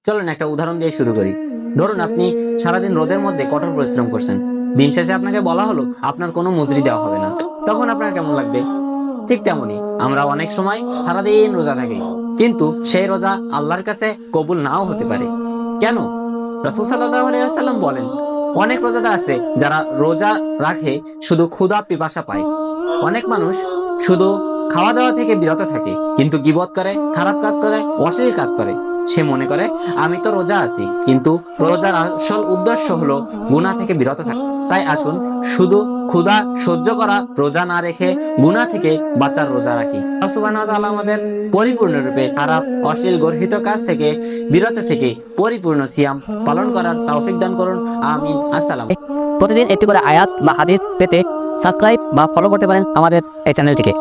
চলুন একটা উদাহরণ দিয়ে শুরু করি। ধরুন আপনি সারাদিন রোদের মধ্যে কঠোর পরিশ্রম করছেন, দিন শেষে আপনাকে বলা হলো আপনার কোনো মজুরি দেওয়া হবে না, তখন আপনার কেমন লাগবে? ঠিক তেমনি আমরা অনেক সময় সারাদিন রোজা থাকি, কিন্তু সেই রোজা আল্লাহর কাছে কবুল নাও হতে পারে। কেন? রাসূল সাল্লাল্লাহু আলাইহি ওয়াসাল্লাম বলেন, অনেক রোজাদার আছে যারা রোজা রাখে শুধু ক্ষুধা পিপাসা পায়। অনেক মানুষ শুধু খাওয়া দাওয়া থেকে বিরত থাকে, কিন্তু গীবত করে, খারাপ কাজ করে, অশ্লীল কাজ করে। সে মনে করে আমি তো রোজা আছি, কিন্তু রোজার আসল উদ্দেশ্য হলো গুনাহ থেকে বিরত থাকা। তাই আসুন শুধু ক্ষুধা সহ্য করা রোজা না রেখে গুনাহ থেকে বাঁচার রোজা রাখি। আল্লাহ সুবহানাহু ওয়া তাআলা আমাদের পরিপূর্ণরূপে খারাপ অশ্লীল গর্হিত কাজ থেকে বিরত থেকে পরিপূর্ণ সিয়াম পালন করার তৌফিক দান করুন। আমিন। আসসালাম। প্রতিদিন একটি করে আয়াত বা হাদিস পেতে সাবস্ক্রাইব বা ফলো করতে পারেন আমাদের এই চ্যানেলটিকে।